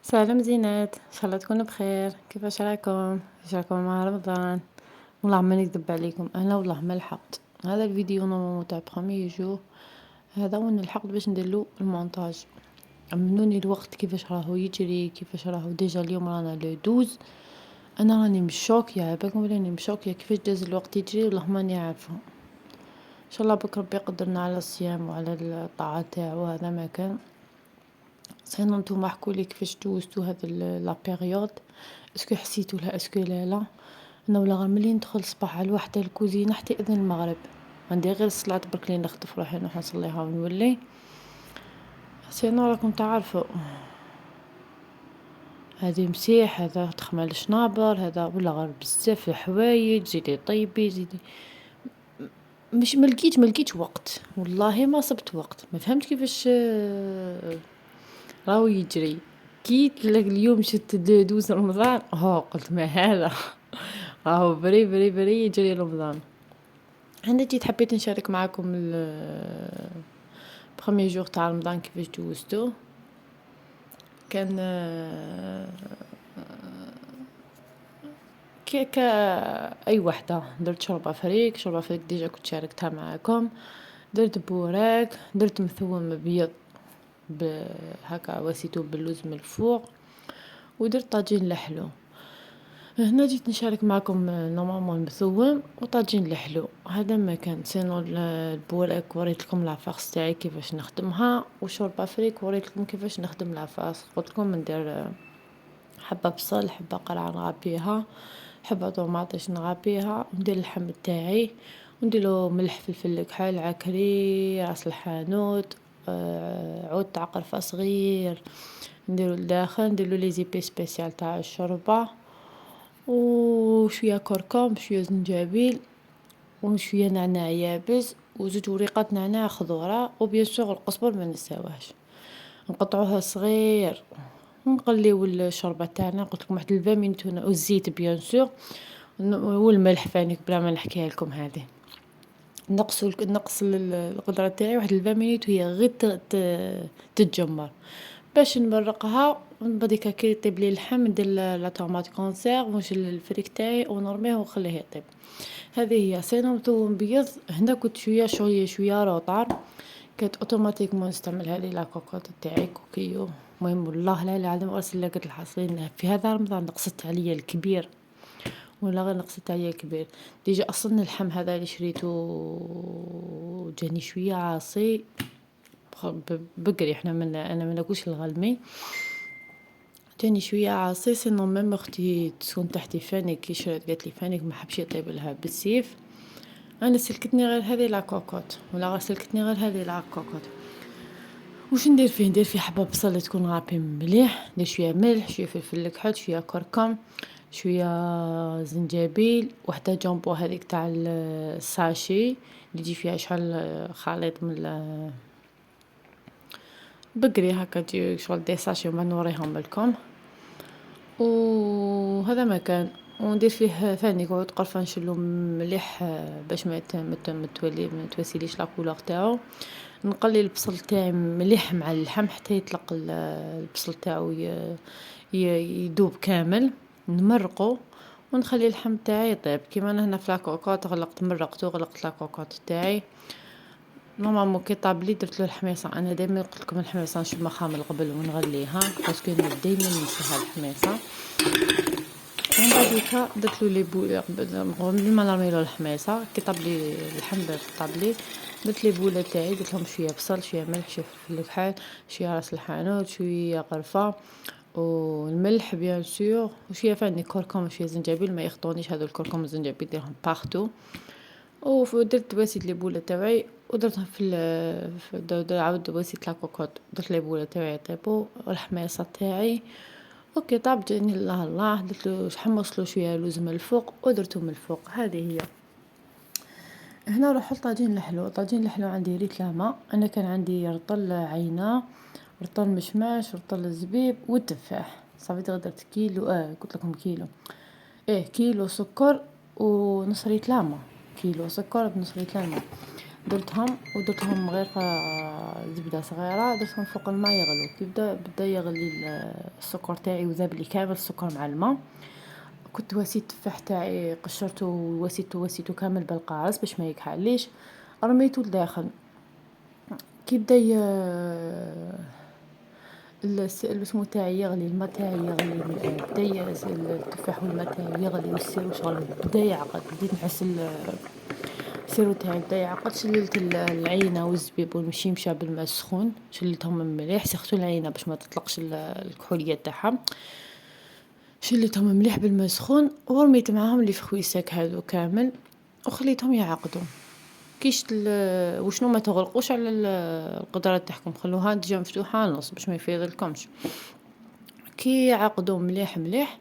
سلام زينات، إن شاء الله تكونوا بخير، كيفاش راكم؟ كيفاش راكم مع رمضان؟ والله ما نكذب عليكم أنا والله ما لحقت، هذا الفيديو نورمالمون تاع بخوميي جور، هذا وين لحقت باش نديرلو المونتاج، أمنوني الوقت كيفاش راهو يجري، كيفاش راهو ديجا اليوم رانا لو 12، أنا راني مشوكية على بالكم بلي راني مشوكية كيفاش داز الوقت يجري والله ماني عارفة، إن شاء الله بك ربي يقدرنا على الصيام وعلى الطاعة تاعو هذا ما كان. سينو نتوما حكولي كيفاش دوزتو هاد لا بيريود، اسكو حسيتو لها اسكو لا. انا ولا غير ملي ندخل الصباح على الوحدة الكوزينة حتى إذن المغرب، غندير غير الصلاة برك لي نخطف روحي نروح نصليها ونولي. سينو راكم تعرفوا هذه مسيح، هذا تخمل الشنابر، هذا ولا غير بزاف الحوايج، زيدي طيبي زيدي مش ملقيتش وقت، والله ما صبت وقت، ما فهمت كيفاش راهو يجري. كي تلاق اليوم شت دوز رمضان قلت ما هذا راهو بري بري بري يجري رمضان. انا جيت حبيت نشارك معاكم بخوميي جور تاع رمضان كيفاش دوزتو. كان كيك اي وحده درت شوربه فريك ديجا كنت شاركتها معاكم، درت بوراك، درت مثوم ابيض هكا واسيتو باللوز من الفوق، ودرت طاجين لحلو. هنا جيت نشارك معكم نورمالمون المثوم وطاجين الحلو، هذا ما كان. سينو البوراك وريت لكم لافاس تاعي كيفاش نخدمها، وشوربه فريك وريت لكم كيفاش نخدم لافاس. قلت لكم ندير حبه بصل، حبه قرعه نغابيها، حبه طوماطيش نغابيها، وندير اللحم تاعي ونديرلو ملح فلفل كحل عكري راس الحانوت، عود تاع قرفه صغير نديرو لداخل، نديرلو لي زيبي سبيسيال تاع الشوربه، وشويه كركم، شويه زنجبيل، وشويه نعناع يابس، وزوج وريقات نعناع خضوره، وبيان سور القزبر ما نساوهش، نقطعوها صغير ونقليو الشوربه تاعنا. قلت لكم واحد 20 مينوت هنا، والزيت بيان سور والملح فانيك بلا ما نحكيها لكم. هذه نقص القدره تاعي واحد 20 مينوت وهي غير تتجمر باش نمرقها، ومن بعد كي يطيب لي اللحم ندير لا طوماط كونسيرف ونشيل الفريك تاعي ونرميه ونخليه يطيب. هذه هي سينو مثوم بيض. هنا كنت شويه روطار، كانت اوتوماتيكمون نستعمل هذه لا كوكوط تاعي كوكيو. المهم والله لا العظيم ارسل لقيت الحاصلين في هذا رمضان نقصت عليا الكبير، ولا غير نقصت عليا الكبير. ديجا اصلا اللحم هذا اللي شريته جاني شويه عاصي بقري، انا ما ناكلش الغلمي، جاني شويه عاصي. سينو ميم اختي تسكن تحتي فانيك كي شرات قالت لي فانيك ما حبش يطيب لها بالسيف، انا سلكتني غير هذه لا كوكوط، ولا غير سلكتني غير هذه لا كوكوط. واش ندير فيه؟ ندير فيه حبه بصل تكون غابي مليح، ندير شويه ملح، شويه فلفل كحل، شويه كركم، شويه زنجبيل، وحده جامبو هذيك تاع الساشي اللي يجي فيها شحال خليط من بقري هكا تجي شغل دي ساشي وما نوريهم لكم. وهذا ما كان. وندير فيه ثاني قعود قرفه نشلو مليح باش ما تواسيليش لا كولور تاعو. نقلي البصل تاعي مليح مع اللحم حتى يطلق البصل تاعو يذوب كامل، نمرقو ونخلي اللحم تاعي يطيب. كيما انا هنا في لاكوكوط مرقته غلقت لاكوكوط تاعي. ماما كي طاب لي درت له الحميصه. انا دائما قلت لكم الحميصه نشمها خامل قبل ونغليها باسكو انا دائما ننساها الحميصه. ومن بعد درت له لي بول قبل ما نرمي له الحميصه، كي طاب لي اللحم طاب لي درت لي بوله تاعي، درت لهم شويه بصل، شويه ملح، شويه فلفل كحل، شويه راس الحانوت، شويه قرفه، والملح بيان سور، وشويه فاني كركم وشويه زنجبيل. ما يخطونيش هذو الكركم والزنجبيل ديرهم بارتو. ودرت واسيت لي بوله تاعي ودرتها عاود واسيت لاكوكوط، درت لي بوله تاعي يطيبو والحميصه تاعي. اوكي طاب جاني الله درت له حمصت له شويه لوز من الفوق ودرته من الفوق. هذه هي. هنا نروح لطاجين الحلو. طاجين الحلو عندي ريت لامه، انا كان عندي رطل عينه، رطل مشماش، رطل الزبيب والتفاح. صافي درت كيلو، قلت لكم كيلو، كيلو سكر ونص ريت لامه، كيلو سكر بنص ريت لامه. درتهم ودرتهم غير زبدة صغيرة، درتهم فوق الماء يغلو. كي بدا يغلي السكر تاعي وذاب لي كامل السكر مع الماء، كنت واسيت التفاح تاعي قشرته وواسيته كامل بالقارص باش ما يكحليش، رميته لداخل. كي بدا السمو تاعي يغلي، الماء تاعي يغلي، بدا التفاح والماء تاعي يغلي والسيرو شغل بدا يعقد، بديت نحس السيرو تاعي بدا يعقد. شللت العينة والزبيب والمشيمشة بالماء السخون، شليتهم من مليح، سخت العينة باش ما تطلقش الكحولية تاعها، شليتهم مليح بالماء السخون ورميت معاهم لي فخويساك هادو كامل وخليتهم يعقدوا. كيش وشنو ما تغلقوش على القدرة تاعكم، خلوها ديجا مفتوحة نص باش ما يفيضلكمش. كي يعقدوا مليح مليح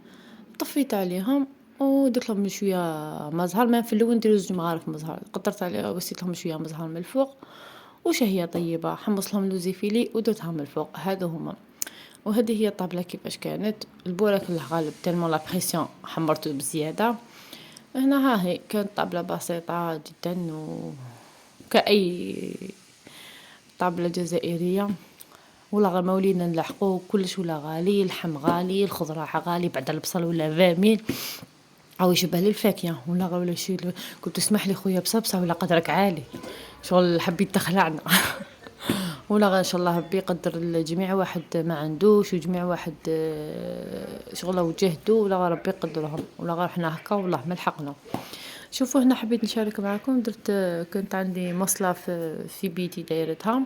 طفيت عليهم ودرت لهم شويه مزهر. ما في الاول ندير 2 مغارف مزهر، قطرت عليه وسيت لهم شويه مزهر من الفوق وشهيه طيبه، حمص لهم لوزيفيلي ودرتها من الفوق. هادو هما. وهذه هي الطابله كيفاش كانت. البوراك الغالب تالمون لا بريسيون حمرته بزياده. هنا ها هي كانت طابله بسيطه جدا كأي طابله جزائريه. ولا غير ما ولينا نلحقو كلش ولا غالي، اللحم غالي، الخضره غالي، بعد البصل ولا 20 او يشبه للفاكهه ولا غير ولا شي. قلت اسمح لي خويا بصبصه ولا قدرك عالي، شغل حبيت تخلعنا. ولا غير ان شاء الله ربي يقدر الجميع، واحد ما عندوش وجميع واحد شغله وجهدو، ولا غير ربي يقدرهم، ولا غير حنا هكا والله ما لحقنا. شوفوا هنا حبيت نشارك معكم. درت كنت عندي مصلة في بيتي دايرتها.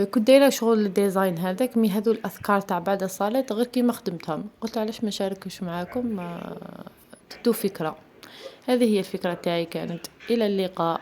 كنت دايره شغل الديزاين هذاك، مي هذو الافكار تاع بعد الصلاة غير كيما خدمتهم قلت علاش ما نشاركش معاكم، ما تدو فكرة. هذه هي الفكرة تاعي كانت. الى اللقاء.